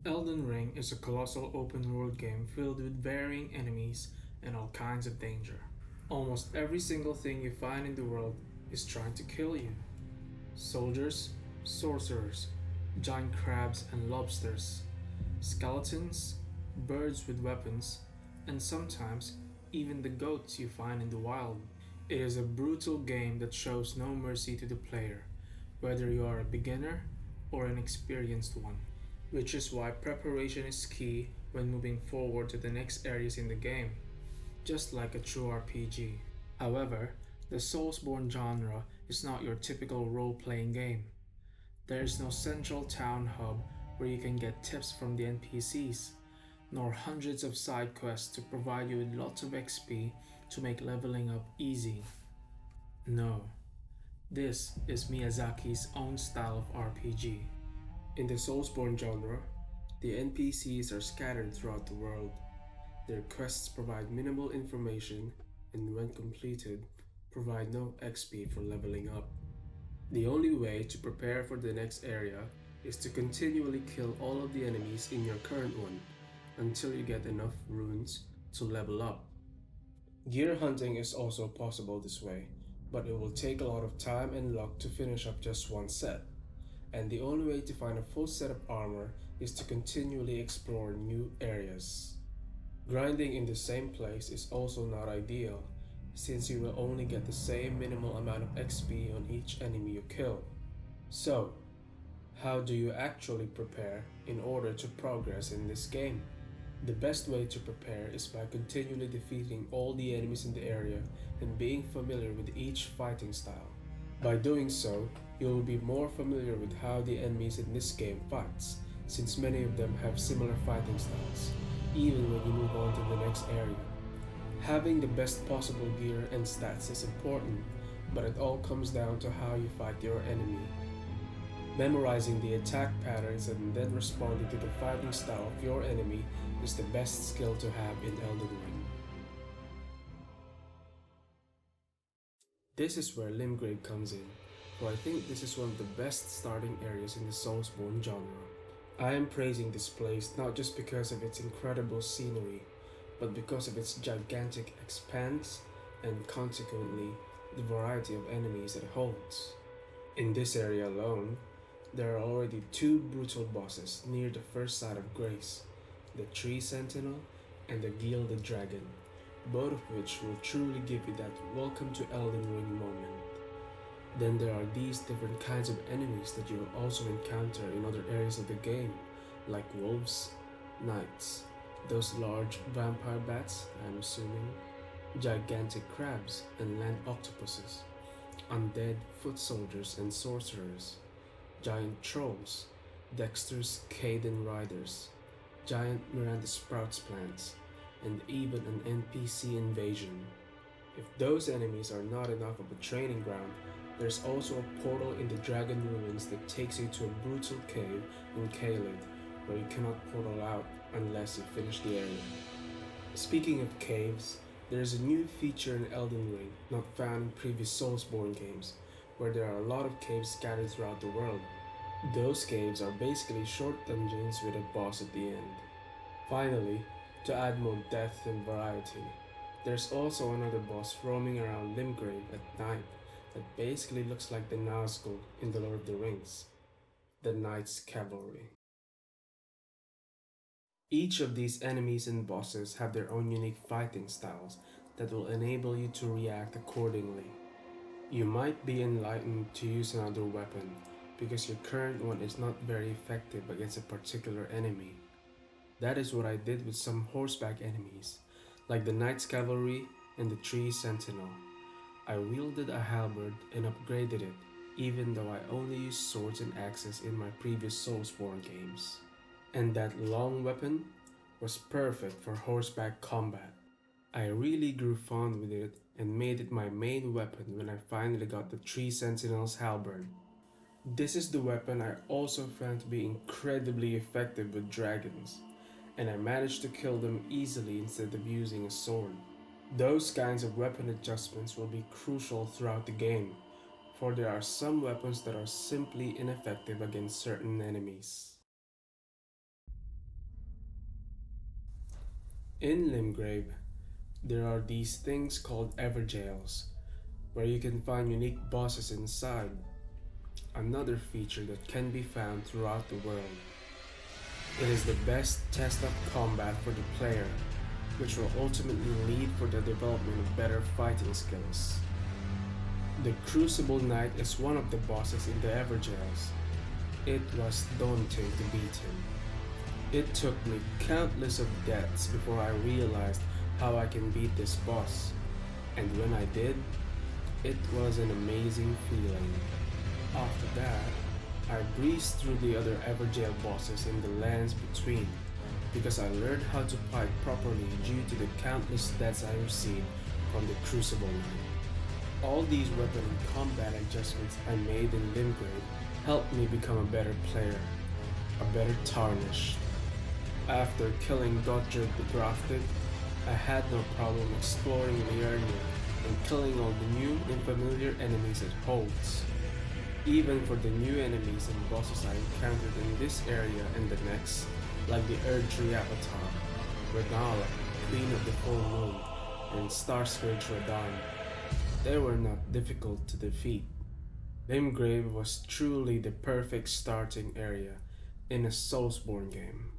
Elden Ring is a colossal open world game filled with varying enemies and all kinds of danger. Almost every single thing you find in the world is trying to kill you. Soldiers, sorcerers, giant crabs and lobsters, skeletons, birds with weapons, and sometimes even the goats you find in the wild. It is a brutal game that shows no mercy to the player, whether you are a beginner or an experienced one, which is why preparation is key when moving forward to the next areas in the game, just like a true RPG. However, the Soulsborne genre is not your typical role playing game. There is no central town hub where you can get tips from the NPCs, nor hundreds of side quests to provide you with lots of XP to make leveling up easy. No, this is Miyazaki's own style of RPG. In the Soulsborne genre, the NPCs are scattered throughout the world. Their quests provide minimal information and, when completed, provide no XP for leveling up. The only way to prepare for the next area is to continually kill all of the enemies in your current one until you get enough runes to level up. Gear hunting is also possible this way, but it will take a lot of time and luck to finish up just one set, and the only way to find a full set of armor is to continually explore new areas. Grinding in the same place is also not ideal, since you will only get the same minimal amount of XP on each enemy you kill. So, how do you actually prepare in order to progress in this game? The best way to prepare is by continually defeating all the enemies in the area and being familiar with each fighting style. By doing so, you will be more familiar with how the enemies in this game fights, since many of them have similar fighting styles, even when you move on to the next area. Having the best possible gear and stats is important, but it all comes down to how you fight your enemy. Memorizing the attack patterns and then responding to the fighting style of your enemy is the best skill to have in Elden Ring. This is where Limgrave comes in, for I think this is one of the best starting areas in the Soulsborne genre. I am praising this place not just because of its incredible scenery, but because of its gigantic expanse and consequently the variety of enemies it holds. In this area alone, there are already two brutal bosses near the first site of Grace, the Tree Sentinel and the Gilded Dragon, both of which will truly give you that welcome to Elden Ring moment. Then there are these different kinds of enemies that you will also encounter in other areas of the game, like wolves, knights, those large vampire bats, I'm assuming, gigantic crabs and land octopuses, undead foot soldiers and sorcerers, giant trolls, Dexter's Caden riders, giant Miranda Sprouts plants, and even an NPC invasion. If those enemies are not enough of a training ground, there's also a portal in the Dragon Ruins that takes you to a brutal cave in Caelid, where you cannot portal out unless you finish the area. Speaking of caves, there is a new feature in Elden Ring not found in previous Soulsborne games, where there are a lot of caves scattered throughout the world. Those caves are basically short dungeons with a boss at the end. Finally, to add more depth and variety, there's also another boss roaming around Limgrave at night that basically looks like the Nazgul in The Lord of the Rings, the Knight's Cavalry. Each of these enemies and bosses have their own unique fighting styles that will enable you to react accordingly. You might be enlightened to use another weapon because your current one is not very effective against a particular enemy. That is what I did with some horseback enemies, like the Knight's Cavalry and the Tree Sentinel. I wielded a halberd and upgraded it, even though I only used swords and axes in my previous Soulsborne games. And that long weapon was perfect for horseback combat. I really grew fond with it and made it my main weapon when I finally got the Tree Sentinel's halberd. This is the weapon I also found to be incredibly effective with dragons, and I managed to kill them easily instead of using a sword. Those kinds of weapon adjustments will be crucial throughout the game, for there are some weapons that are simply ineffective against certain enemies. In Limgrave, there are these things called Everjails, where you can find unique bosses inside, another feature that can be found throughout the world. It is the best test of combat for the player, which will ultimately lead for the development of better fighting skills. The Crucible Knight is one of the bosses in the Everjails. It was daunting to beat him. It took me countless of deaths before I realized how I can beat this boss, and when I did, it was an amazing feeling. After that, I breezed through the other Everjail bosses in the lands between because I learned how to fight properly due to the countless deaths I received from the Crucible Knight. All these weapon and combat adjustments I made in Limgrave helped me become a better player, a better Tarnished. After killing Dodger the Grafted, I had no problem exploring the area and killing all the new and familiar enemies it holds. Even for the new enemies and bosses I encountered in this area and the next, like the Erdtree Avatar, Renala, Queen of the Full Moon, and Starscourge Radahn, they were not difficult to defeat. Limgrave was truly the perfect starting area in a Soulsborne game.